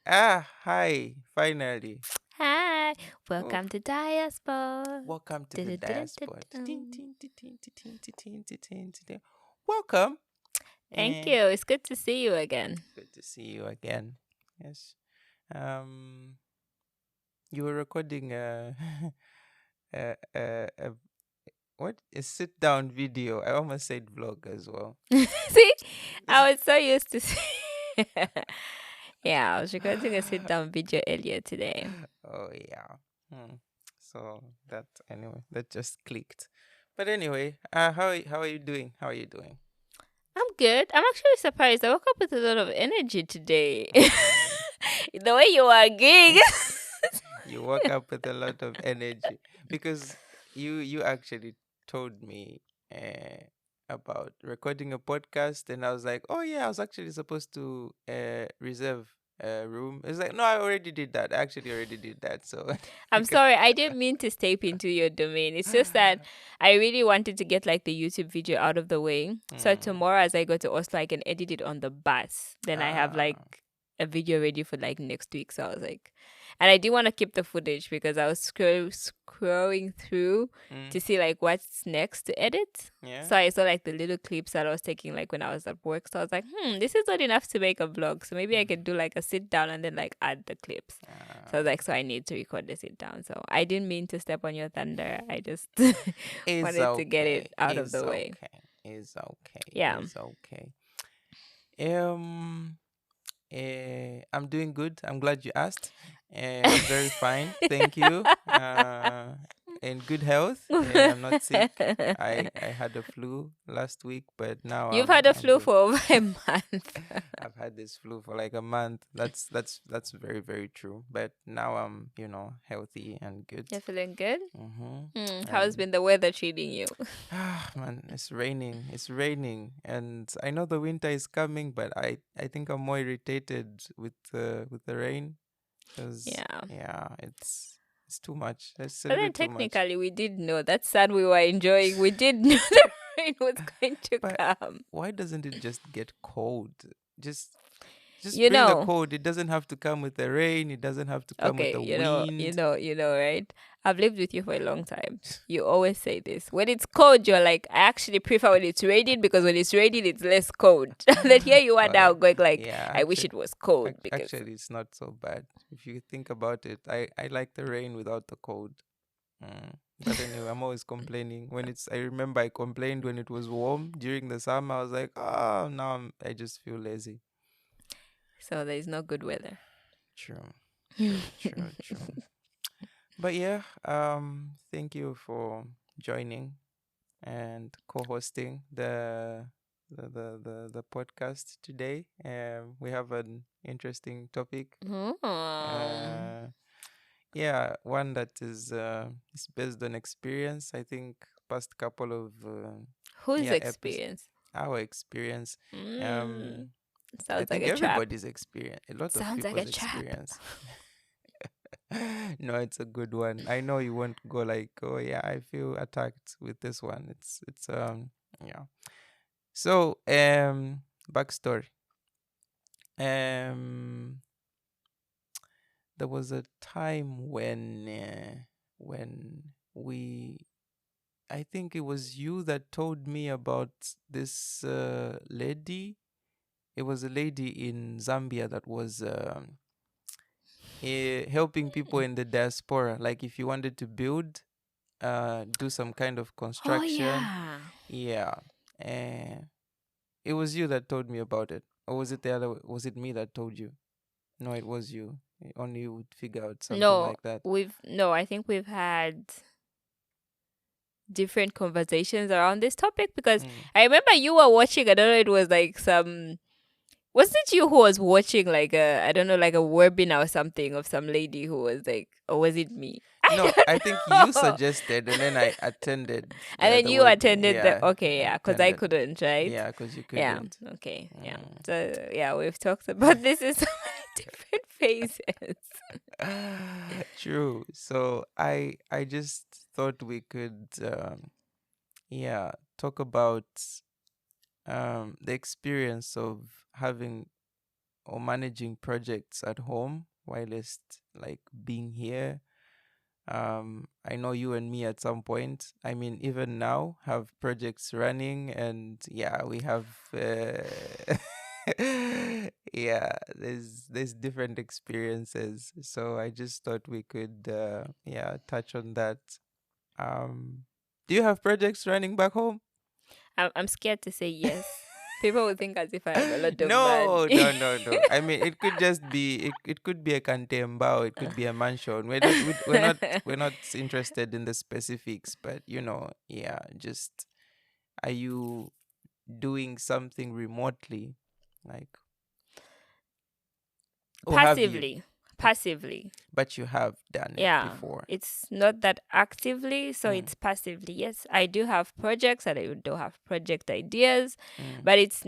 Hi, finally. Hi, Oh, welcome to Diaspod. welcome to the Diaspod. Dun-dun-dun-dun-dun. Welcome. Thank And you. It's good to see you again. good to see you again. Yes. Um, you were recording a what? A sit down video. I almost said vlog as well. See, I was so used to Yeah, I was recording a sit down video earlier today. Oh yeah. So that just clicked. But anyway, how are you doing? How are you doing? I'm good. I'm actually surprised. I woke up with a lot of energy today. Mm. The way you are giggling. You woke up with a lot of energy because you actually told me about recording a podcast, and I was like, oh yeah, I was actually supposed to reserve a room. It's like, no, I already did that. I actually already did that. So you I'm can. sorry, I didn't mean to step into your domain. It's just that I really wanted to get like the YouTube video out of the way. So Mm. tomorrow, as I go to Oslo, I can edit it on the bus. Then I have like Ah. a video ready for like next week. So I was like, and I did want to keep the footage because I was scrolling through Mm. to see like what's next to edit. Yeah. So I saw like the little clips that I was taking like when I was at work. So I was like, this is not enough to make a vlog. So maybe I Mm. could do like a sit down and then like add the clips. So I was Ah. like, so I need to record this sit down. So I didn't mean to step on your thunder. I just It's wanted to get okay. it out of It's the way. okay. It's okay. Yeah. It's okay. Um. I'm doing good. I'm glad you asked. I'm very fine. Thank you. In good health. I'm not sick. I had a flu last week, but now You've had a I'm flu good. for over a month. I've had this flu for like a month. That's very very true. But now I'm healthy and good. You're feeling good? How's And been the weather treating you? man, it's raining. It's raining, and I know the winter is coming, but I think I'm more irritated with the rain because Yeah. yeah, it's too much. It's a But little then too much. technically we did know. That sun we were enjoying. We did know the rain was going to But come. why doesn't it just get cold? Just just You bring the know, cold. It doesn't have to come with the rain. It doesn't have to come with okay, the wind. right? I've lived with you for a long time. You always say this. When it's cold, you're like, I actually prefer when it's raining because when it's raining, it's less cold. Then here you are Uh, now going like, yeah, I wish it was cold because actually, it's not so bad if you think about it. I like the rain without the cold. But anyway, I'm always complaining when it's. I remember I complained when it was warm during the summer. I was like, oh, now I just feel lazy. so there is no good weather. True, true. But yeah, thank you for joining and co-hosting the podcast today. We have an interesting topic. Hmm. Uh, yeah, one that is based on experience. I think past couple of Whose yeah episodes, experience? our experience. Mm, Um, I sounds like think a trap. everybody's experience, a lot of Sounds like a people's trap. experience. No, it's a good one. I know you won't go like, oh yeah, I feel attacked with this one. It's yeah. So backstory. Um, there was a time when we I think it was you that told me about this lady. It was a lady in Zambia that was helping people in the diaspora. Like if you wanted to build, do some kind of Oh construction, yeah. yeah. Uh, it was you that told me about it, or was it the other? Was it me that told you? No, it was you. Only you would figure out something No, like that. I think we've had different conversations around this topic because Mm. I remember you were watching, I don't know, it was like some, wasn't it you who was watching like a, I don't know, like a webinar or something of some lady who was like, or was it me? I No, I think you don't know. suggested, and then I attended And then the you web. attended the, Yeah, okay, I yeah, because I attended. couldn't, right? Yeah, because you Yeah, couldn't. okay, yeah. Mm. So, yeah, we've talked about this in so many different phases. True. So I just thought we could yeah talk about the experience of having or managing projects at home whilst like being here. I know you and me at some point, I mean, even now, have projects running, and yeah, we have yeah, there's different experiences. So I just thought we could yeah, touch on that. Um do you have projects running back home? I'm scared to say yes. People would think as if I have a lot of money. No, no, no, no. I mean, it could just be it could be a cantembao, it could be a mansion. We're not interested in the specifics, but yeah, just are you doing something remotely, like, or have you? Passively. Passively. But you have done it Yeah. before. It's not that actively, so Mm, it's passively. Yes, I do have projects and I do have project ideas, mm, but it's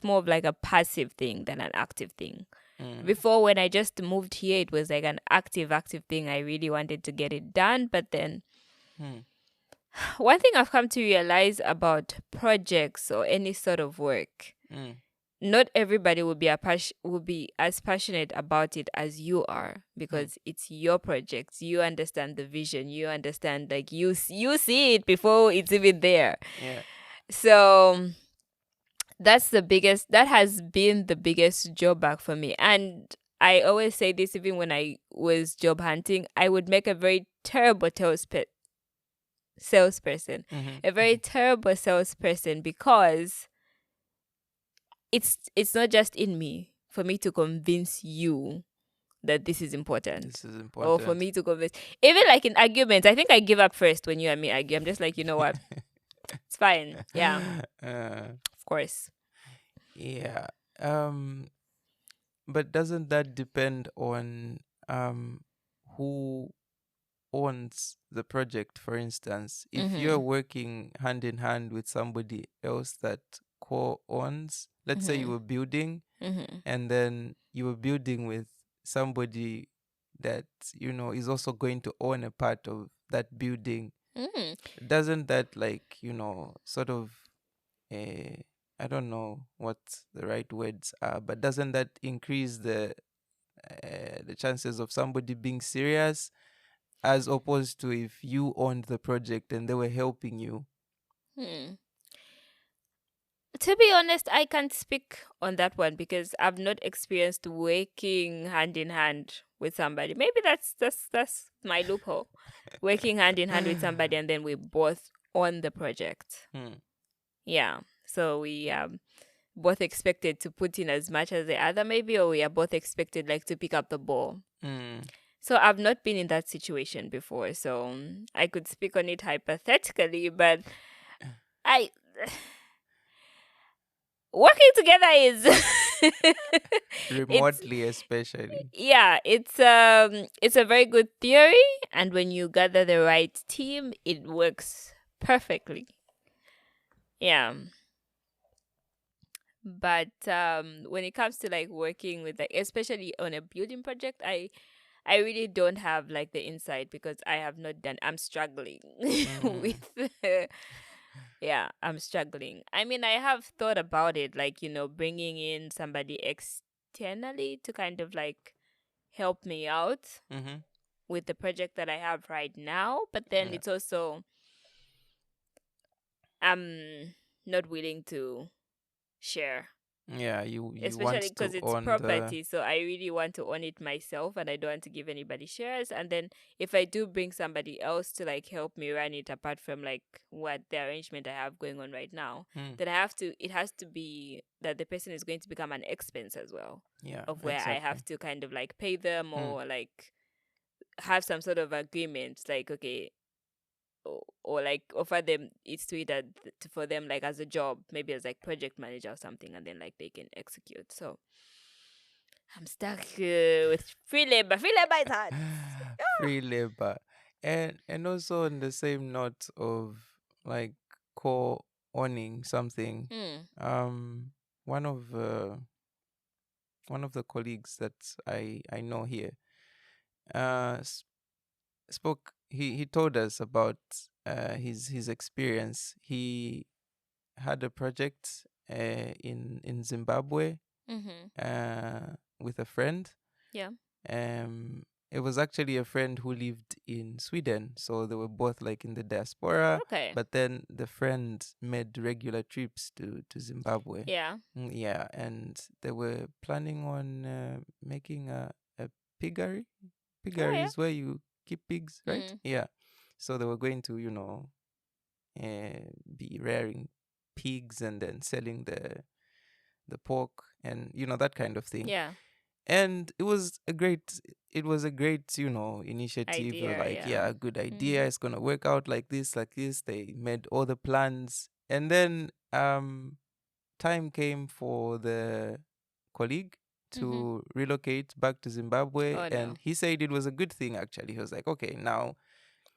more of like a passive thing than an active thing. mm, Before, when I just moved here, it was like an active thing. I really wanted to get it done, but then mm, one thing I've come to realize about projects or any sort of work, mm, not everybody will be as passionate about it as you are, mm. because it's your project. You understand the vision. You understand, like, you see it before it's even there. Yeah. So that has been the biggest drawback for me. And I always say this, even when I was job hunting, I would make a very terrible salesperson, Mm-hmm, a very terrible salesperson, because it's not just in me for me to convince you that this is important, this is or for important. me to convince, even like in arguments. I think I give up first when you and me argue. I'm just like, you know what, it's fine. Yeah, of course. Yeah. Um, but doesn't that depend on who owns the project? For instance, if you're Mm-hmm. working hand in hand with somebody else that co-owns, let's say you Mm-hmm. were building, Mm-hmm. and then you were building with somebody that is also going to own a part of that building, Mm-hmm. doesn't that, like, sort of, uh, I don't know what the right words are, but doesn't that increase the chances of somebody being serious, as opposed to if you owned the project and they were helping you? Hmm. To be honest, I can't speak on that one because I've not experienced working hand in hand with somebody. Maybe that's my loophole. Working hand in hand with somebody and then we both on the project. Hmm. Yeah. So we both expected to put in as much as the other, maybe, or we are both expected like to pick up the ball. Hmm. So I've not been in that situation before. So I could speak on it hypothetically, but I working together is it's Remotely, especially. yeah, it's a very good theory, and when you gather the right team, it works perfectly. Yeah. But when it comes to like working with, like, especially on a building project, I really don't have like the insight because I have not done. I'm struggling Mm. with yeah, I'm struggling. I mean, I have thought about it, like, bringing in somebody externally to kind of like help me out Mm-hmm. with the project that I have right now. But then Yeah. it's also, I'm not willing to share, Yeah, you especially want because to it's own the. property. So I really want to own it myself and I don't want to give anybody shares. And then if I do bring somebody else to like help me run it, apart from like what the arrangement I have going on right now, Hmm. then it has to be that the person is going to become an expense as well, Yeah, of where I exactly. have to kind of like pay them Hmm. or like have some sort of agreement, like, okay, or like offer them it's to it for them, like as a job, maybe as like project manager or something, and then like they can execute. So I'm stuck with free labor. Free labor is hard. Free labor. And also on the same note of like co-owning something, Mm. um one of the colleagues that I know here uh s- spoke he told us about his experience. He had a project in Zimbabwe, Mm-hmm. uh with a friend. Yeah. Um, it was actually a friend who lived in Sweden, so they were both like in the diaspora. Okay. But then the friend made regular trips to Zimbabwe. Yeah. Yeah, and they were planning on making a piggery. Oh Piggery yeah. is where you keep pigs, right? Mm. Yeah. So they were going to, be rearing pigs and then selling the pork and that kind of thing. Yeah. And it was a great initiative. We were Idea. like, Yeah. yeah, good Mm-hmm. idea, it's gonna work out like this, like this. They made all the plans, and then time came for the colleague Mm-hmm. to relocate back to Zimbabwe, Oh and no. he said it was a good thing. Actually, he was like, okay, now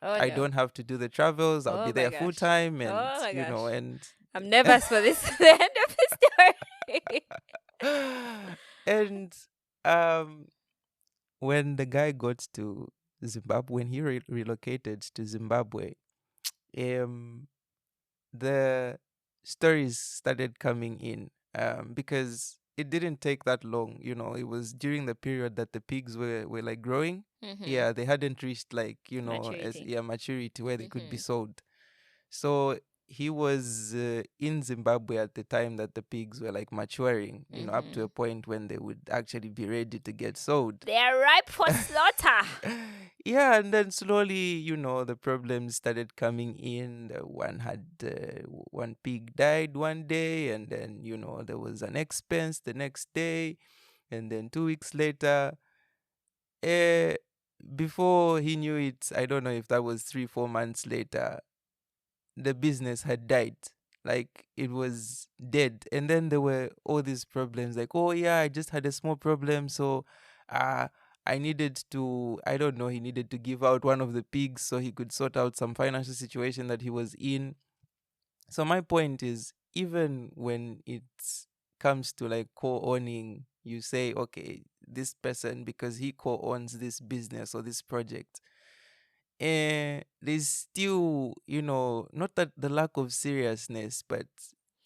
Oh I no. don't have to do the travels, I'll Oh be my there full gosh. time, and Oh my gosh. and I'm nervous for this. The end of the story. and um when the guy got to Zimbabwe, when he relocated to Zimbabwe, um, the stories started coming in, because it didn't take that long. It was during the period that the pigs were like growing. Mm-hmm. Yeah, they hadn't reached like as Maturity. yeah, maturity where they could be Mm-hmm. sold. So he was in Zimbabwe at the time that the pigs were like maturing, up to Mm-hmm. a point when they would actually be ready to get sold. They are ripe for slaughter. Yeah, and then slowly, the problems started coming in. One pig died one day, and then, there was an expense the next day, and then 2 weeks later, eh, before he knew it, I don't know if that was 3, 4 months later, the business had died. Like it was dead. And then there were all these problems like, oh yeah, I just had a small problem. So uh I don't know, he needed to give out one of the pigs so he could sort out some financial situation that he was in. So my point is, even when it comes to like co-owning, you say, okay, this person, because he co-owns this business or this project, there's still, not that the lack of seriousness, but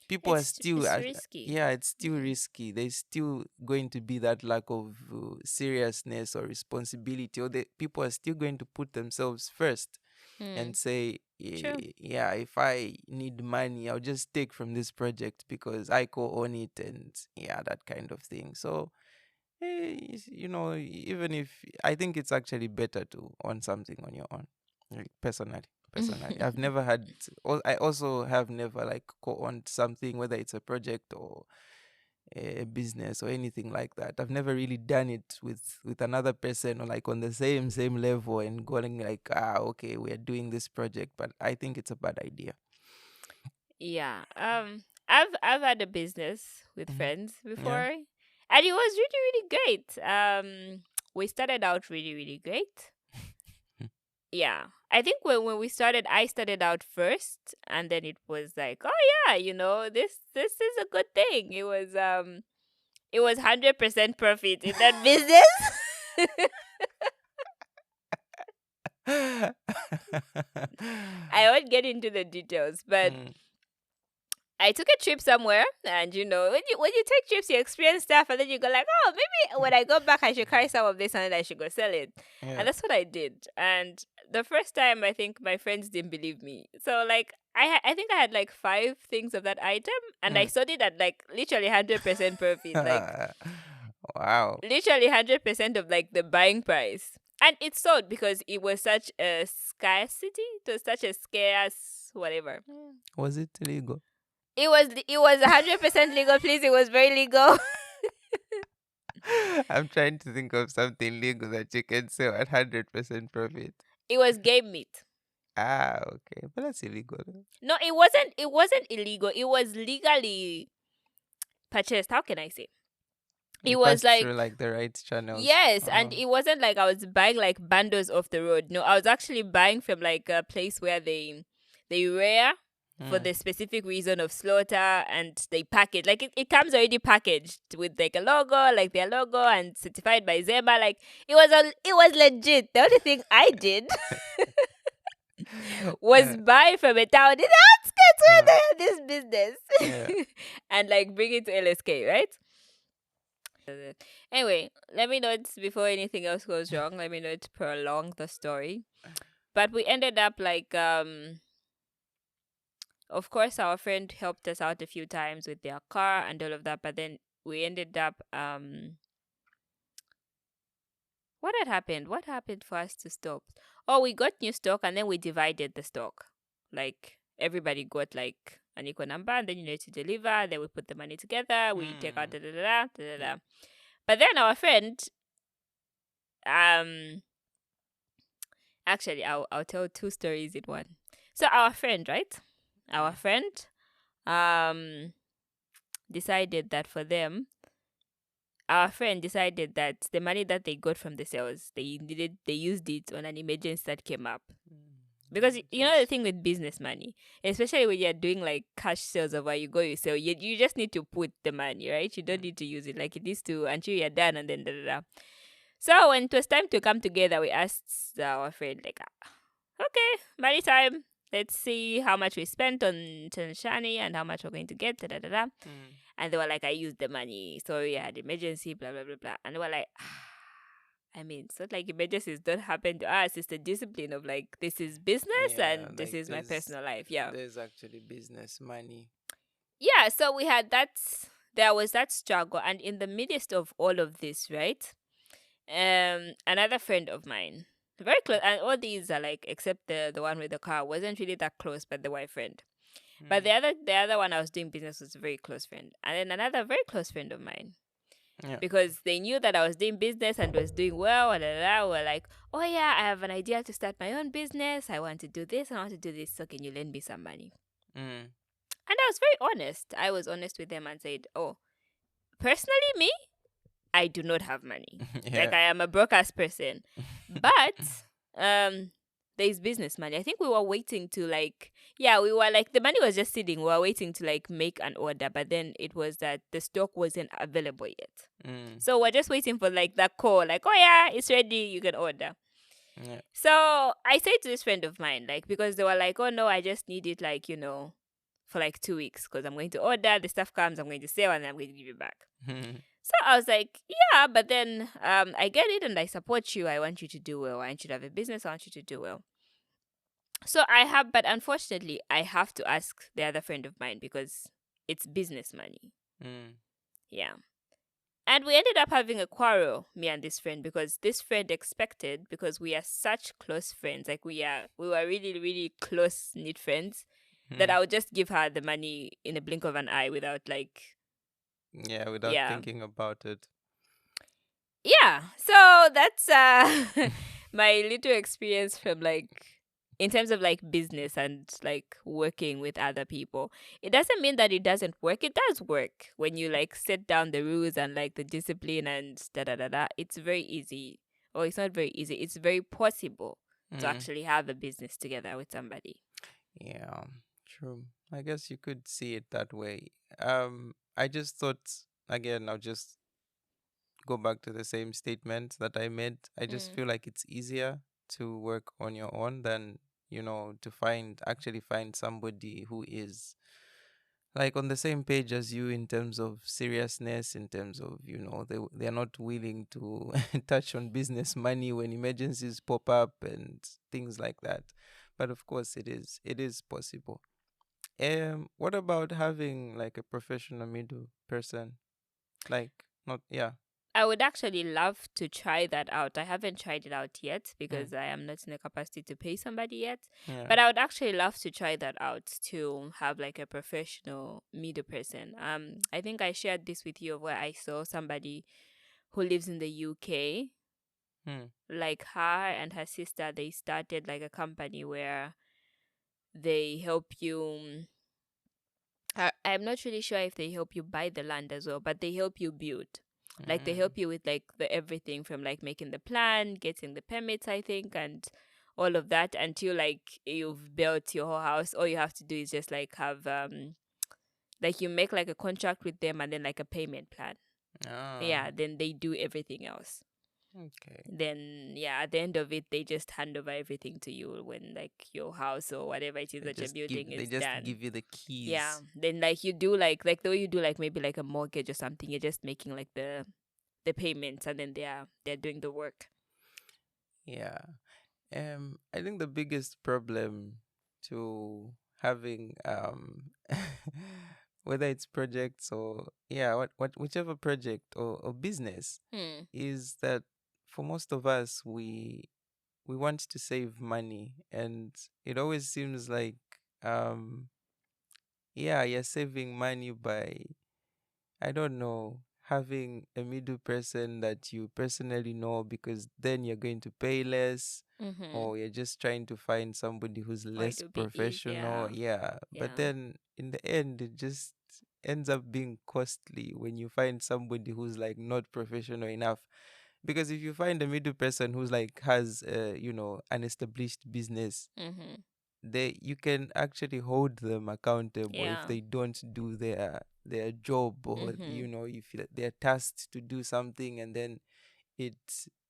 people are still, It's risky. yeah, it's still Mm. risky. There's still going to be that lack of seriousness or responsibility, or the people are still going to put themselves first Mm. and say, True. yeah, if I need money, I'll just take from this project because I co-own it, and yeah, that kind of thing. So even if I think it's actually better to own something on your own. Like personally, I've never had. I also have never like co-owned something, whether it's a project or a business or anything like that. I've never really done it with another person or like on the same level and going like, okay, we are doing this project, but I think it's a bad idea. Yeah. I've had a business with Mhm. friends Yeah. before, and it was really really great. We started out really really great. Yeah. I think when we started, I started out first, and then it was like, oh yeah, this is a good thing. It was 100% profit in that business. I won't get into the details, but Mm, I took a trip somewhere, and when you take trips, you experience stuff, and then you go like, oh, maybe when I go back, I should carry some of this, and then I should go sell it, yeah. and that's what I did. And the first time, I think my friends didn't believe me, so like I think I had like 5 things of that item, and I Mm. sold it at like literally 100% profit, like Wow. literally 100% of like the buying price, and it sold because it was such a scarcity, it was such a scarce whatever. Was it legal? It was 100% legal, please. It was very legal. I'm trying to think of something legal that you can sell at 100% profit. It was game meat. Okay. But that's illegal. No, it wasn't illegal. It was legally purchased. How can I say? You It was passed through like, like the right channels. yes, and Oh. it wasn't like I was buying like bundles off the road. No, I was actually buying from like a place where they rear for Mm. the specific reason of slaughter, and they pack it like it comes already packaged with like a logo, like their logo, and certified by Zema. Like it was legit. The only thing I did was Uh, buy from a town in the outskirts where uh, they have this yeah. business and like bring it to LSK, right? Anyway, let me not before anything else goes wrong. Let me not prolong the story. But we ended up like of course our friend helped us out a few times with their car and all of that, but then we ended up what had happened? What happened for us to stop? Oh, we got new stock and then we divided the stock. Like everybody got like an equal number and then you need to deliver, then we put the money together, we take out Mm. da da da da da Yeah. da. But then our friend, um actually I'll tell two stories in one. So our friend, right? Our Mm. friend um decided that for them our friend decided that the money that they got from the sales they used it on an emergency that came up. Because you know the Emergency. thing with business money, especially when you're doing like cash sales of where you go, you sell, you just need to put the money, right? You don't Mm. need to use it. Like it needs to until you're done and then da da da. So when it was time to come together, we asked our friend, like, okay, money time. Let's see how much we spent on Tanshani and how much we're going to get, da da da da. Mm. And they were like, I used the money. Sorry, I had emergency, blah, blah, blah, blah. And they were like, I mean, it's not like emergencies don't happen to us. It's the discipline of like, this is business Yeah, and this like is my personal life. Yeah. there's actually business money. Yeah. So we had that, there was that struggle. And in the midst of all of this, right? Another friend of mine, very close, and all these are like, except the one with the car, wasn't really that close, but the white friend. But Mm. the other one I was doing business was a very close friend. And then another very close friend of mine, Yeah. because they knew that I was doing business and was doing well, and were like, oh yeah, I have an idea to start my own business. I want to do this and I want to do this. So can you lend me some money? Mm. And I was very honest. I was honest with them and said, oh, personally, me, I do not have money. Like Yeah. I am a broke ass person. But um there's business money. I think we were waiting to like, yeah, we were like, the money was just sitting. We were waiting to like make an order, but then it was that the stock wasn't available yet. Mm. So we're just waiting for like that call, like, oh yeah, it's ready, you can order. Yeah. So I said to this friend of mine, like, because they were like, oh no, I just need it, like, for like 2 weeks because I'm going to order, the stuff comes, I'm going to sell, and I'm going to give it back. Mm. So I was like, yeah, but then I get it and I support you. I want you to do well. I want you to have a business. I want you to do well. So I have, but unfortunately, I have to ask the other friend of mine because it's business money. Mm. Yeah. And we ended up having a quarrel, me and this friend, because this friend expected, because we are such close friends, like we were really, really close knit friends, that Mm. I would just give her the money in a blink of an eye without like, Yeah, without yeah. thinking about it. Yeah. So that's my little experience from like, in terms of like business and like working with other people. It doesn't mean that it doesn't work. It does work when you like set down the rules and like the discipline and da da da da. It's very easy. Or it's not very easy. It's very possible to Mm. actually have a business together with somebody. Yeah, true. I guess you could see it that way. I just thought again, I'll just go back to the same statement that I made. I just Mm. feel like it's easier to work on your own than, to find somebody who is like on the same page as you in terms of seriousness, in terms of, they're not willing to touch on business money when emergencies pop up and things like that. But of course it is possible. What about having like a professional middle person? Like, not, yeah. I would actually love to try that out. I haven't tried it out yet Mm. because I am not in a capacity to pay somebody yet. Yeah. But I would actually love to try that out to have like a professional middle person. I think I shared this with you of where I saw somebody who lives in the UK. Hmm. Like her and her sister, they started like a company where they help you. I'm not really sure if they help you buy the land as well, but they help you build. Like they Mm. help you with like the everything from like making the plan, getting the permits, I think, and all of that until like you've built your whole house. All you have to do is just like have like you make like a contract with them and then like a payment plan. Ah, Yeah, then they do everything else. okay. Then yeah, at the end of it they just hand over everything to you when like your house or whatever it is They that you're just give building they is just done. give you the Yeah. keys. Then like you do like the way you do like maybe like a mortgage or something, you're just making like the the payments, and then they're doing the work. Yeah. I think the biggest problem to having whether it's projects or yeah, what whichever project or business Hmm. is that for most of us we want to save money, and it always seems like um yeah, you're saving money by, I don't know, having a middle person that you personally know, because then you're going to pay less, Mm-hmm. or you're just trying to find somebody who's Or less it would be professional. easier. Yeah. But Yeah. then in the end, it just ends up being costly when you find somebody who's like not professional enough. Because if you find a middle person who's like has, an established business, Mm-hmm. they you can actually hold them accountable if Yeah. they don't do their job, or Mm-hmm. if they're tasked to do something and then it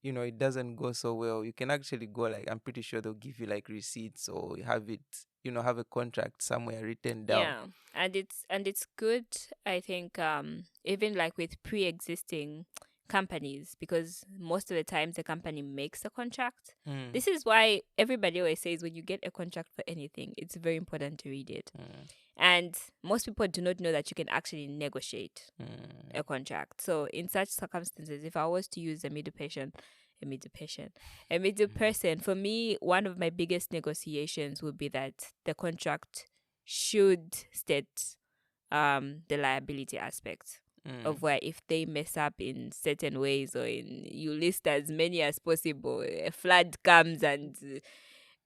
it doesn't go so well. You can actually go, like, I'm pretty sure they'll give you like receipts, or have it, have a contract somewhere written down. Yeah, and it's good. I think even like with pre-existing companies, because most of the times the company makes a contract. Mm, This is why everybody always says when you get a contract for anything, it's very important to read it. mm, And most people do not know that you can actually negotiate mm, a contract. So in such circumstances, if I was to use a middle patient, a middle person, for me, one of my biggest negotiations would be that the contract should state the liability aspect mm, of where if they mess up in certain ways, or in you list as many as possible, a flood comes and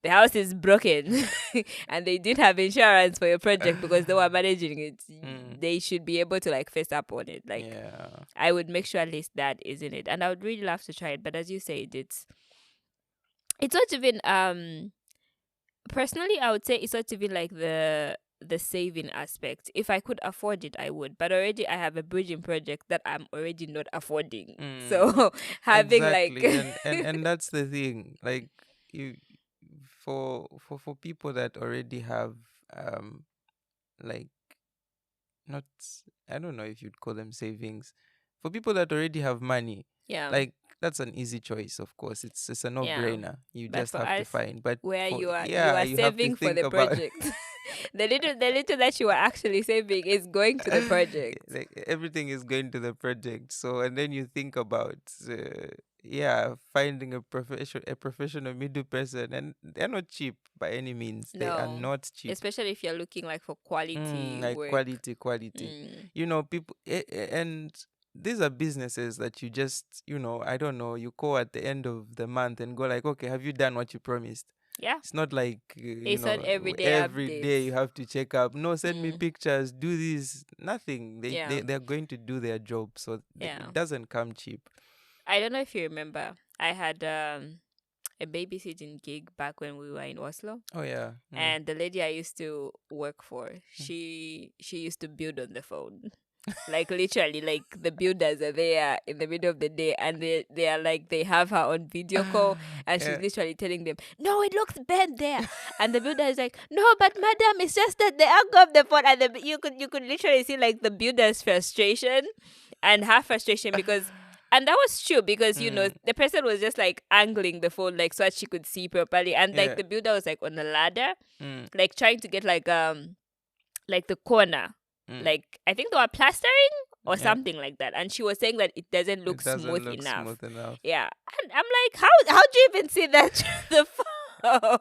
the house is broken and they did have insurance for your project because they were managing it, mm, they should be able to like face up on it. Like, yeah. I would make sure at least that is in it, and I would really love to try it. But as you said, it's not even personally, I would say it's not even like the saving aspect. If I could afford it, I would. But already I have a bridging project that I'm already not affording. Mm, So having like exactly. And that's the thing, like, you for people that already have um like, not, I don't know if you'd call them savings. For people that already have money, yeah, like, that's an easy choice, of course. It's a yeah. no-brainer. You But just for have to us, find. But where for, you yeah, are you have to saving for think the about project. The little that you are actually saving is going to the project. like everything is going to the project. So, and then you think about yeah, finding a professional middle person, and they're not cheap by any means. They are No. not cheap. Especially if you're looking like for quality Like work. quality. Mm. People, and these are businesses that you just, I don't know, you call at the end of the month and go like, okay, have you done what you promised? Yeah. It's not like, It's not everyday every day you updates. have to check up. No, send me Mm. pictures, do this. Nothing. Yeah. They're going to do their job. So Yeah. it doesn't come cheap. I don't know if you remember. I had a babysitting gig back when we were in Oslo. Oh, yeah. And the lady I used to work for, Mm. she used to build on the phone. Like literally, like the builders are there in the middle of the day, and they are like they have her on video call, and she's Yeah. literally telling them, "No, it looks bad there," and the builder is like, "No, but madam, it's just that the angle of the phone," and you could literally see like the builder's frustration and her frustration because. And that was true because Mm. the person was just like angling the phone like so that she could see properly, and like Yeah. the builder was like on a ladder, Mm. like trying to get like the corner. Mm. Like I think they were plastering or Yeah. something like that. And she was saying that it doesn't look It doesn't smooth look enough. smooth enough. Yeah. And I'm like, how do you even see that through the phone?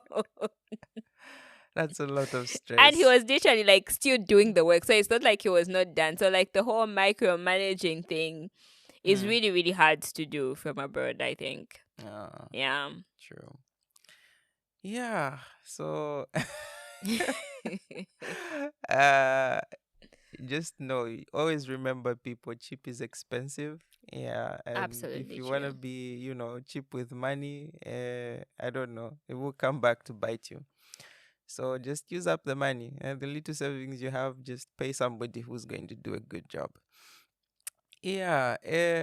That's a lot of And he stress. was literally like still doing the work. So it's not like he was not done. So like the whole micromanaging thing is Mm. really, really hard to do from abroad, I think. Ah, Yeah. true. Yeah. So, uh, just know, always remember, people, cheap is expensive. Yeah, and if Absolutely you wanna true. be, cheap with money, I don't know, it will come back to bite you. So just use up the money, and the little savings you have, just pay somebody who's going to do a good job. Yeah.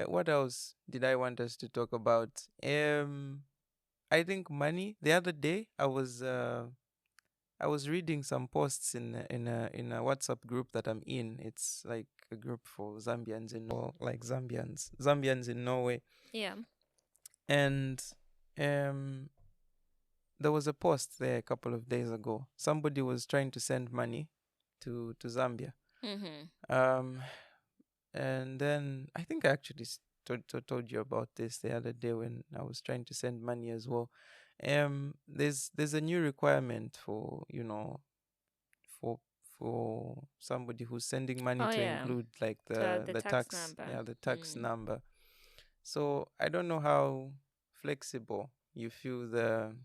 What else did I want us to talk about? I think money. The other day, I was reading some posts in a WhatsApp group that I'm in. It's like a group for Zambians in like Zambians in Norway. Yeah. And um there was a post there a couple of days ago. Somebody was trying to send money to Zambia. Mm-hmm. Um and then I think I actually told you about this the other day when I was trying to send money as well. There's a new requirement for, for somebody who's sending money Oh to yeah. include like The the tax tax, number. yeah, the tax number. So I don't know how flexible you feel the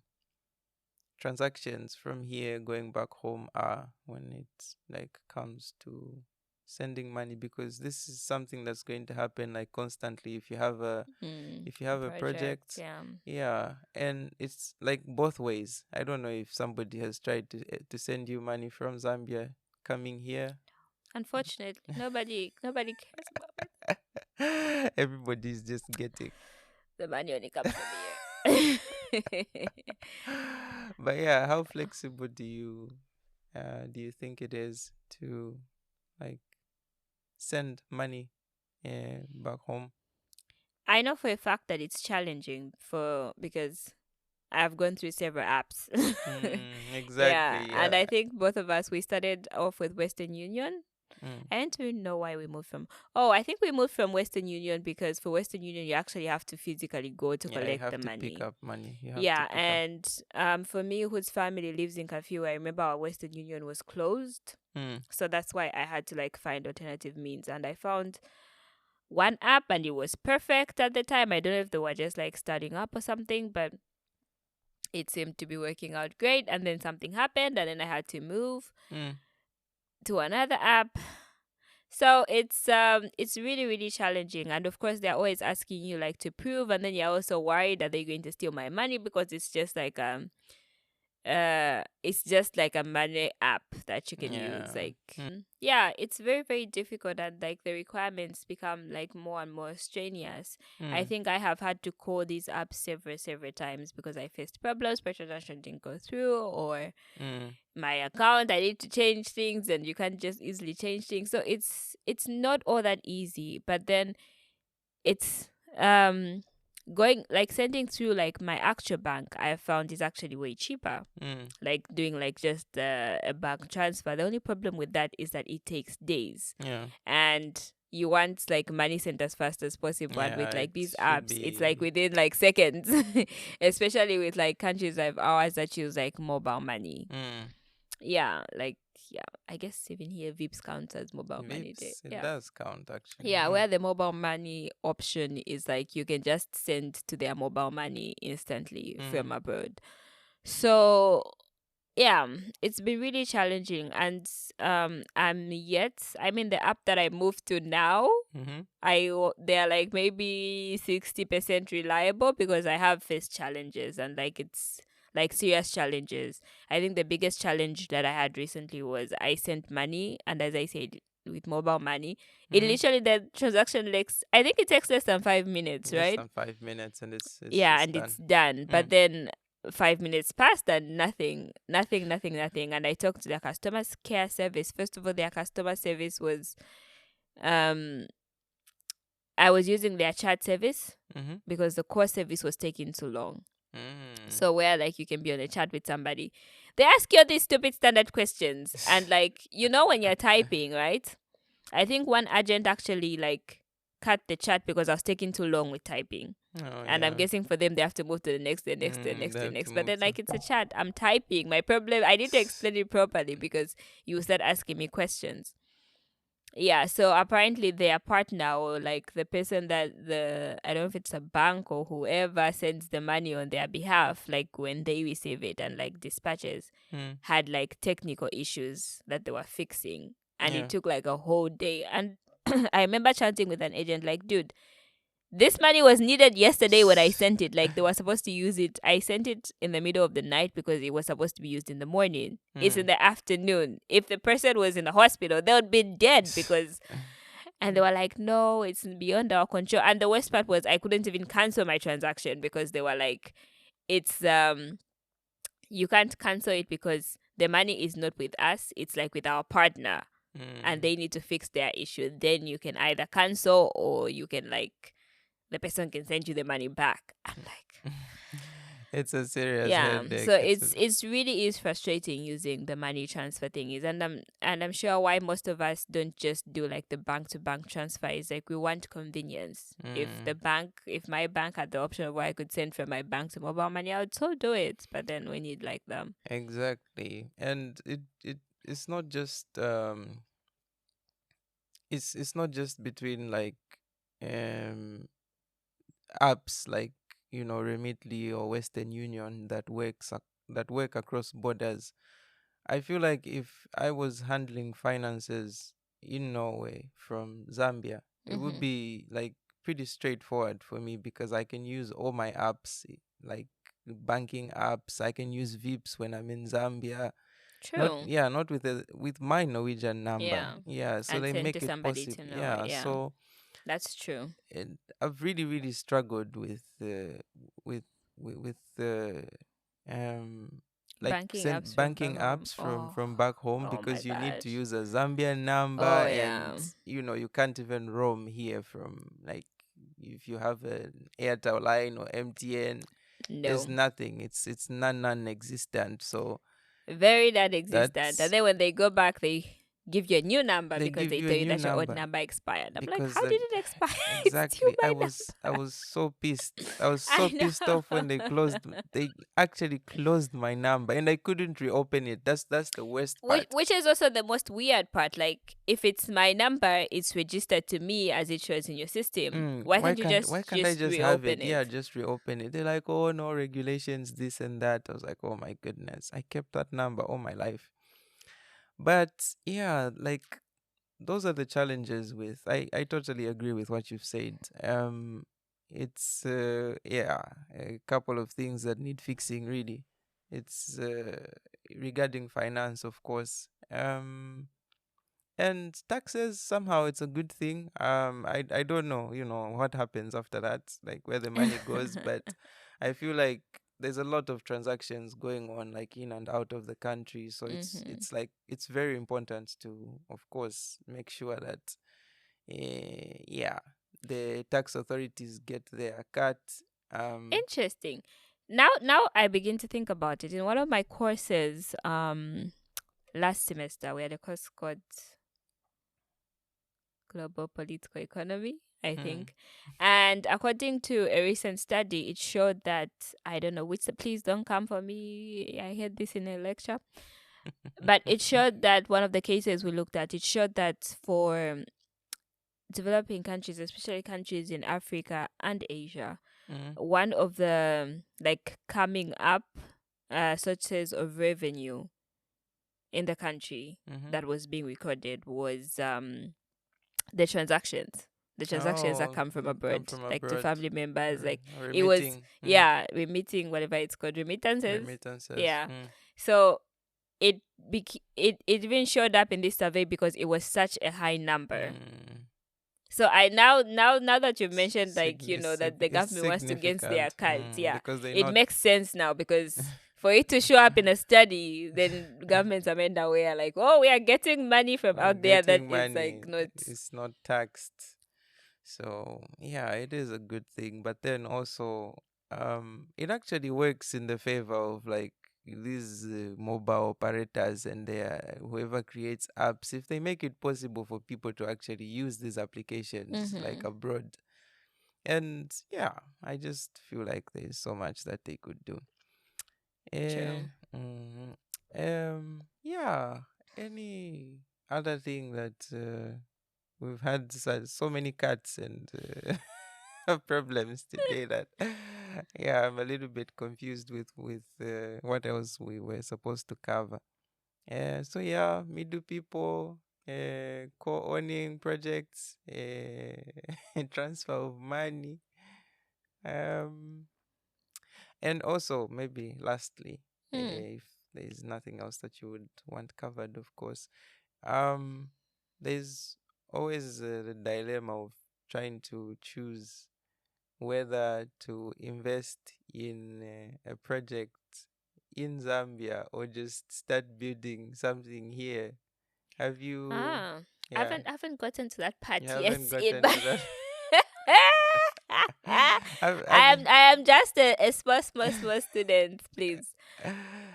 transactions from here going back home are when it like comes to sending money, because this is something that's going to happen like constantly if you have a Project. project. Yeah. Yeah, and it's like both ways. I don't know if somebody has tried to send you money from Zambia coming here. Unfortunately, nobody cares about it. Everybody's just getting. The money only comes from here. But yeah, how flexible do you think it is to like send money back home? I know for a fact that it's challenging because I've gone through several apps. Yeah, Exactly. and Yeah. I think both of us we started off with Western Union. Mm. I don't even know why we moved from. Oh, I think we moved from Western Union because for Western Union you actually have to physically go to Yeah, you collect the have to pick money. up money. You have to Yeah, pick up. and for me whose family lives in Kafue, I remember our Western Union was closed. Mm. So that's why I had to like find alternative means, and I found one app and it was perfect at the time. I don't know if they were just like starting up or something, but it seemed to be working out great. And then something happened, and then I had to move Mm. to another app. So it's really really challenging, and of course they're always asking you like to prove, and then you're also worried that they're going to steal my money because it's just like a money app that you can use, Yeah. like yeah, it's very very difficult, and like the requirements become like more and more strenuous. I Mm. think I have had to call these apps several times because I faced problems, my transaction didn't go through, or Mm. my account I need to change things, and you can't just easily change things. So it's not all that easy, but then it's going like sending through like my actual bank I have found is actually way cheaper, Mm. like doing like just a bank transfer. The only problem with that is that it takes days, Yeah. and you want like money sent as fast as possible, and Yeah, with it like these should apps it's like be. within like seconds. Especially with like countries like ours that use like mobile money. Mm. Yeah, like yeah, I guess even here Vips counts as mobile money day. Vips, it Yeah. does count actually. Yeah, Mm. where the mobile money option is like you can just send to their mobile money instantly Mm. from abroad. So yeah, it's been really challenging, and I mean the app that I moved to now, Mm-hmm. they're like maybe 60% reliable because I have faced challenges, and like it's like serious challenges. I think the biggest challenge that I had recently was I sent money, and as I said, with mobile money, it Mm-hmm. literally the transaction takes, I think it takes less than 5 minutes, Less right? than 5 minutes and Yeah, it's and it's done. done. But Mm. then 5 minutes passed and nothing. And I talked to their customer care service. First of all, their customer service was um I was using their chat service Mm-hmm. because the core service was taking too long. Mm. So where like you can be on a chat with somebody, they ask you these stupid standard questions, and like when you're typing, right? I think one agent actually like cut the chat because I was taking too long with typing. Oh And I'm yeah. guessing for them they have to move to the next, the next, the next, They the have to next. But move then to. like it's a chat. I'm typing. My problem, I need to explain it properly because you start asking me questions. Yeah, so apparently their partner, or like the person that I don't know if it's a bank or whoever sends the money on their behalf, like when they receive it and like dispatches, Mm. had like technical issues that they were fixing, and it Yeah. took like a whole day. And I remember chatting with an agent like, dude, this money was needed yesterday when I sent it. Like they were supposed to use it. I sent it in the middle of the night because it was supposed to be used in the morning. It's in Mm. the afternoon. If the person was in the hospital, they would be dead because. And they were like, no, it's beyond our control. And the worst part was I couldn't even cancel my transaction because they were like, it's you can't cancel it because the money is not with us. It's like with our partner. and Mm. they need to fix their issue, then you can either cancel or you can like the person can send you the money back. I'm like, It's a serious yeah. headache. So It's a it's really is frustrating using the money transfer thingies, and I'm sure why most of us don't just do like the bank to bank transfer is like we want convenience. mm, If my bank had the option of where I could send from my bank to mobile money, I would so do it. But then we need like them. exactly. And it's not just it's not just between like um apps like Remitly or Western Union that work across borders. I feel like if I was handling finances in Norway from Zambia, it would Mm-hmm. be like pretty straightforward for me because I can use all my apps, like banking apps. I can use Vips when I'm in Zambia. Not True. yeah, not with my Norwegian number. Yeah. Yeah, so And they send make to it somebody possible. to know it. Yeah, Yeah. so That's true. I've really really struggled with with um like Banking send apps from back banking home. apps Oh, from back home oh my because you need bad. to use a Zambian number Oh and yeah. you can't even roam here from like if you have an Airtel line or MTN, there's No. nothing. It's non-existent. So Very non-existent. And that's then when they go back, they give you a new number they because give they you a tell you new that your old number number expired. I'm like, because how did it expire? It's still exactly my I number. was so pissed. I was so I pissed off when know. they actually closed my number and I couldn't reopen it. That's the worst Which, part. which is also the most weird part. Like, if it's my number, it's registered to me as it shows in your system. Why can't you Why just can't I just just have it? reopen Yeah, it? just reopen it. They're like, oh no, regulations, this and that. I was like, oh my goodness, I kept that number all my life. But yeah, like those are the challenges with I totally agree with what you've said. It's yeah, a couple of things that need fixing really. It's regarding finance, of course. And taxes, somehow it's a good thing. I don't know, what happens after that, like where the money goes, but I feel like there's a lot of transactions going on like in and out of the country, so Hmm. it's like it's very important to, of course, make sure that yeah, the tax authorities get their cut. Um Interesting. Now I begin to think about it. In one of my courses, last semester, we had a course called Global Political Economy, I mm, think. And according to a recent study, it showed that I don't know which. Please don't come for me. I heard this in a lecture, but it showed that one of the cases we looked at, it showed that for developing countries, especially countries in Africa and Asia, mm, one of the like coming up sources of revenue in the country mm-hmm. that was being recorded was the transactions. The transactions that Oh, come from that come abroad, from like to abroad. family members, like it was, Remitting. yeah, remitting, whatever it's called, remittances. Remittances. Yeah. So it even showed up in this survey because it was such a high number. Mm. So I now that you've mentioned, like, that the It's government wants to get their significant cards, yeah, because they it not makes sense now because for it to show up in a study, then governments are made aware, like, oh, we are getting money from out there that getting is money like not. is not taxed. So yeah, it is a good thing. But then also, it actually works in the favor of like these mobile operators and their whoever creates apps. If they make it possible for people to actually use these applications like Mm-hmm. abroad, and yeah, I just feel like there's so much that they could do. Eh, True. mm, yeah. Any other thing that we've had so many cuts and problems today that yeah, I'm a little bit confused with what else we were supposed to cover. So yeah, middle people, co-owning projects, transfer of money, um, and also maybe lastly, Hmm. if there is nothing else that you would want covered, of course, um, there's always the dilemma of trying to choose whether to invest in a project in Zambia or just start building something here Have you? Ah, Yeah, I haven't gotten to that part you yet. haven't In gotten my to that. I I've am just a small student, please.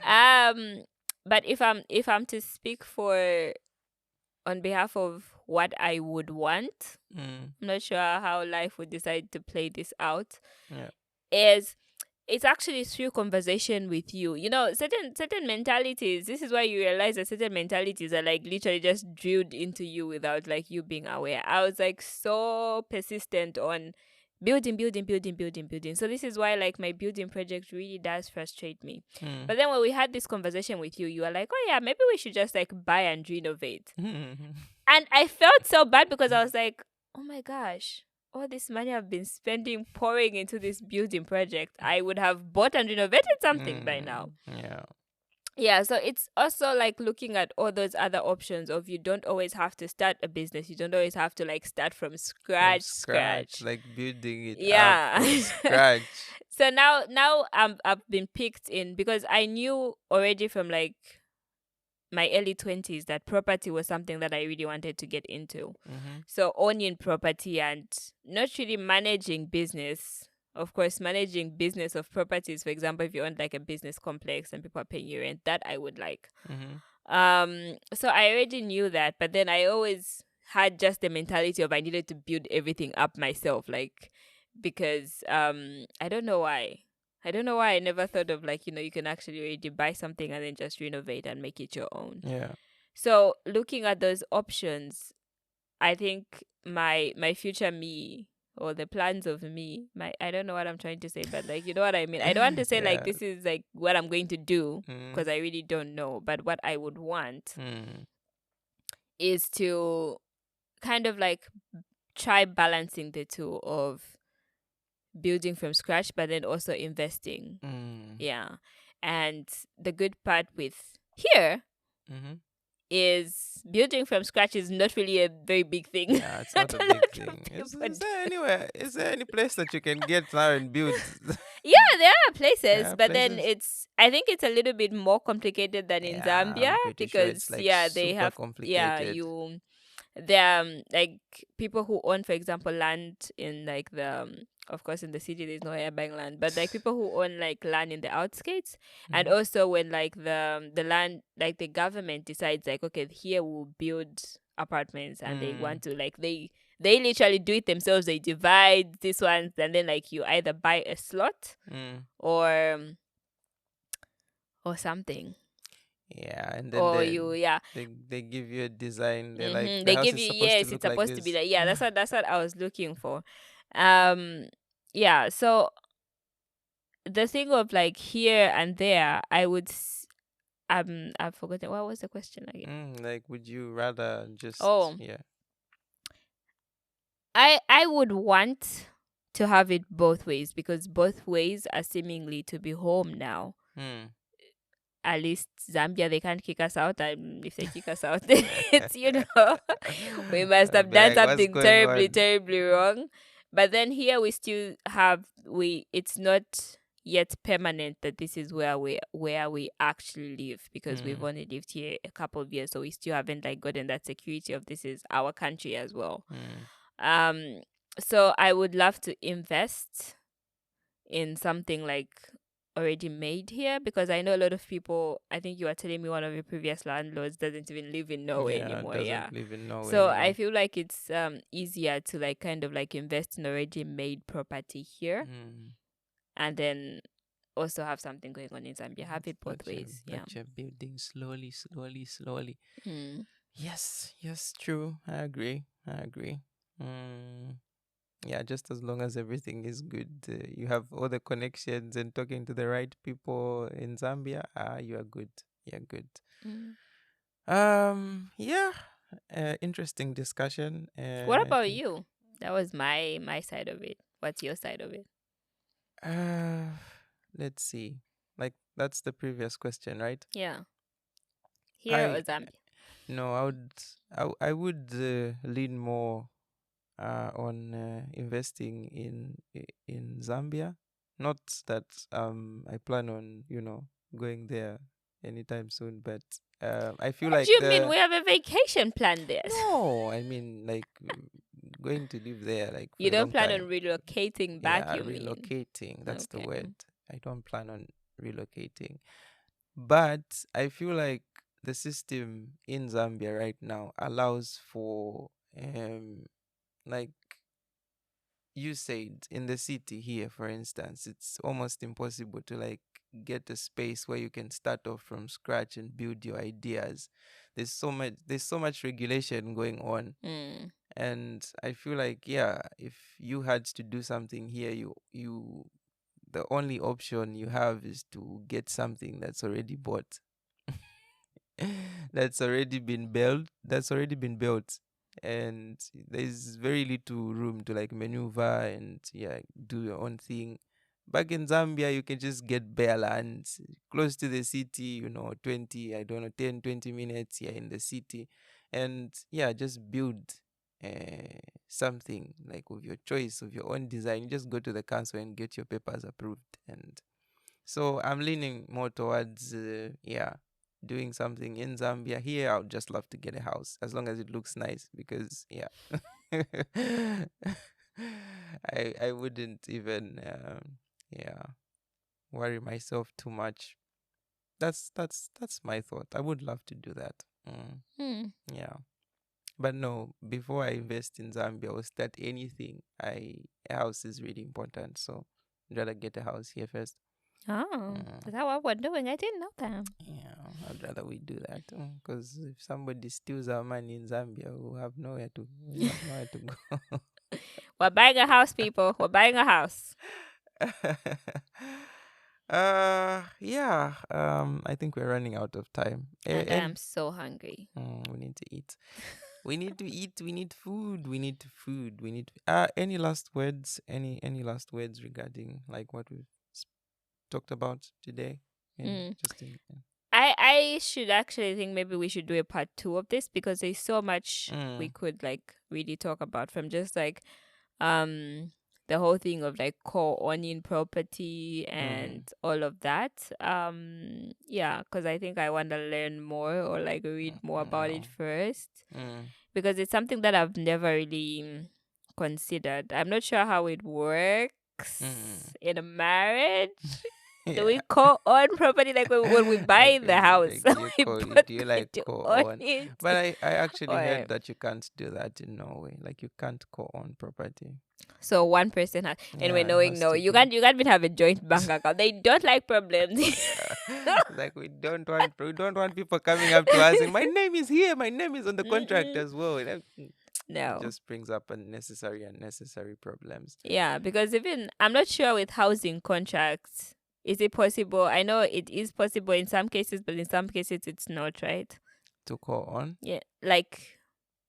Um, but if I'm to speak for on behalf of what I would want, mm, I'm not sure how life would decide to play this out. yeah. Is it's actually through conversation with you. You know, certain mentalities. This is why you realize that certain mentalities are like literally just drilled into you without like you being aware. I was like so persistent on building. So this is why like my building project really does frustrate me. Mm. But then when we had this conversation with you, you were like, "Oh yeah, maybe we should just like buy and renovate." And I felt so bad because I was like, oh my gosh, all this money I've been spending pouring into this building project, I would have bought and renovated something by now. Yeah. Yeah, so it's also like looking at all those other options of you don't always have to start a business. You don't always have to like start from From scratch, scratch, scratch. like building it up Yeah. from scratch. So now I've been picked in because I knew already from like my early 20s that property was something that I really wanted to get into. Mm-hmm. So owning property and not really managing business. Of course, managing business of properties, for example, if you own like a business complex and people are paying you rent, that I would like. Mm-hmm. So I already knew that, but then I always had just the mentality of I needed to build everything up myself, like because I don't know why. I don't know why I never thought of like, you can actually already buy something and then just renovate and make it your own. Yeah. So looking at those options, I think my future me or the plans of me, my I don't know what I'm trying to say, but like you know what I mean. I don't want to say like Yeah. this is like what I'm going to do Mm. because I really don't know, but what I would want Mm. is to kind of like try balancing the two of building from scratch but then also investing. Mm. Yeah. And the good part with here Mm-hmm. is building from scratch is not really a very big thing. Yeah, it's I not a don't know big what thing. people Is do. there anywhere? Is there any place that you can get now and build? Yeah, there are places, Yeah, but then places. I think it's a little bit more complicated than in Yeah, Zambia I'm pretty sure it's because like yeah, they super have yeah, complicated. you there are like people who own, for example, land in like the of course in the city there's no air buying land, but like people who own like land in the outskirts, and Mm-hmm. also when like the land like the government decides like okay here we'll build apartments and they Mm. want to like they literally do it themselves. They divide this one and then like you either buy a slot Mm. or something Yeah, and then or you yeah. they give you a design. They're like Mm-hmm. the They house give is you supposed to yes, it's look like supposed to be this. like yeah. That's what I was looking for. Um, yeah. So the thing of like here and there, I've forgotten what was the question again. Like, would you rather just Oh, yeah? I would want to have it both ways because both ways are seemingly to be home now. Hmm. At least Zambia, they can't kick us out. And if they kick us out, it's, we must I'll have be done like, what's something going terribly, on? terribly wrong. But then here we still it's not yet permanent that this is where we actually live because we've Hmm. only lived here a couple of years. So we still haven't like gotten that security of this is our country as well. Hmm. Um, so I would love to invest in something like already made here because I know a lot of people. I think you were telling me one of your previous landlords doesn't even live in Norway Yeah, anymore. Yeah. doesn't live in Norway So I anymore. feel like it's easier to like kind of like invest in already made property here Hmm. and then also have something going on in Zambia. Have it both ways. Yeah. But you're building slowly, slowly, slowly. Mm. Yes, yes, true. I agree. I agree. Mm. Yeah, just as long as everything is good, you have all the connections and talking to the right people in Zambia, you are good. You're good. Mm. Yeah, interesting discussion. What I about think. you? That was my side of it. What's your side of it? Uh, let's see. Like that's the previous question, right? Yeah. Here I or Zambia? no, I would lean more on investing in Zambia. Not that I plan on going there anytime soon, but I feel What like do you mean? the We have a vacation plan there. no, I mean like going to live there like for You a don't long plan on time. relocating back, Yeah, you mean? relocating. That's the Okay. word. I don't plan on relocating. But I feel like the system in Zambia right now allows for like you said in the city here, for instance, it's almost impossible to like get a space where you can start off from scratch and build your ideas. There's so much regulation going on. Mm. And I feel like, yeah, if you had to do something here, you the only option you have is to get something that's already bought. That's already been built, and there's very little room to like maneuver and yeah, do your own thing. Back in Zambia, you can just get bare land close to the city, 20, I don't know, 10, 20 minutes here in the city, and yeah, just build something like of your choice, of your own design. You just go to the council and get your papers approved. And so I'm leaning more towards, yeah, doing something in Zambia. Here, I would just love to get a house as long as it looks nice because, yeah, I wouldn't even, yeah, worry myself too much. That's my thought. I would love to do that. Hmm. Yeah, but no, before I invest in Zambia or start anything, a house is really important. So I'd rather get a house here first. Oh, is Mm. that what we're doing? I didn't know that. Yeah, I'd rather we do that because if somebody steals our money in Zambia, we'll have nowhere to go. We're buying a house, people. We're buying a house. Yeah. I think we're running out of time. And I am so hungry. We need to eat. We need to eat. We need food. We need food. We need. Any last words? Any last words regarding like what we've talked about today? In Mm. just in. I should actually think maybe we should do a part two of this because there's so much we Mm, could like really talk about from just like um the whole thing of like co-owning property and mm, all of that. Yeah, because I think I want to learn more or like read more about no. it first Mm, because it's something that I've never really considered. I'm not sure how it works mm. in a marriage. Do we Yeah. co-own property like when we buy the house? Like you We call both it, do you get like to own co-own? it, But I actually or heard that you can't do that in Norway. Like you can't co-own property. so one person has. Anyway, Yeah, it knowing has no, to you be. can't even have a joint bank account. They don't like problems. Like we don't want people coming up to us and my name is here, my name is on the contract Mm-mm. as well. It No. just brings up unnecessary problems. Yeah, because even I'm not sure with housing contracts, is it possible? I know it is possible in some cases, but in some cases it's not, right? To co-own. Yeah, like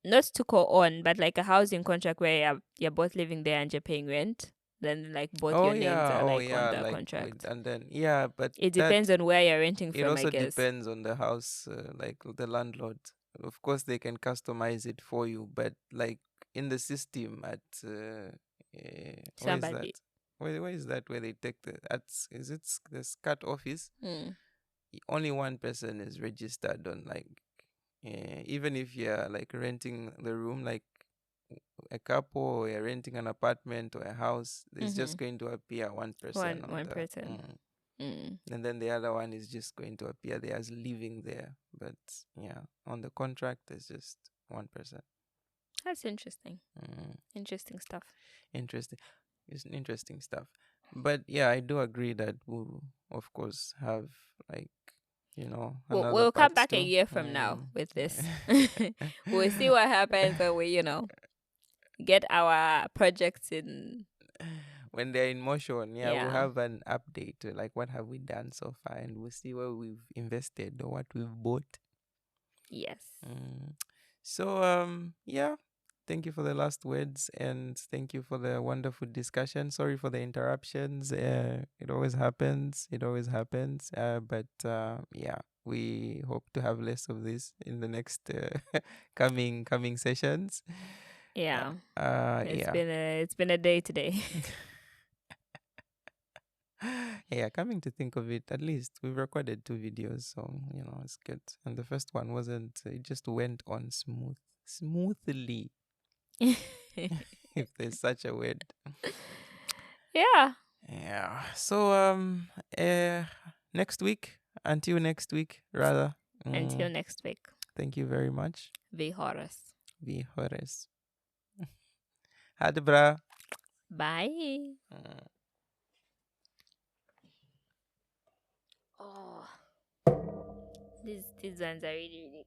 not to co-own, but like a housing contract where you're both living there and you're paying rent. Then like both your names are Oh like on yeah, the like with contract. and then yeah, but It that depends on where you're renting it from, I also guess. depends on the house, like the landlord. Of course, they can customize it for you, but like in the system at where is that? Somebody. Where is that? Where they take is it the SCAT office? Mm. Only one person is registered on like even if you're like renting the room, like a couple, or you're renting an apartment or a house, there's Mm-hmm. just going to appear one person One on one the. person. Mm. And then the other one is just going to appear there as living there. But yeah, on the contract, there's just one person. That's interesting. Mm, Interesting stuff. interesting. It's interesting stuff. But yeah, I do agree that we'll, of course, have like, another We'll come parts back a too. year from now with this. Yeah. We'll see what happens when we, get our projects in. When they're in motion, yeah, we'll Yeah. have an update to like what have we done so far, and we'll see where we've invested or what we've bought. Yes. Mm. So, yeah, thank you for the last words and thank you for the wonderful discussion. Sorry for the interruptions. It always happens. It always happens. But yeah, we hope to have less of this in the next coming sessions. Yeah. Yeah. It's been a day today. Yeah, coming to think of it, at least we've recorded two videos, so it's good. And the first one wasn't. It just went on smoothly, if there's such a word. Yeah. Yeah. So next week, until next week, rather. Until Mm, next week. thank you very much. Vi Horus. Vi hörs. Ha det bra. Bye. Mm. Oh, these ones are really really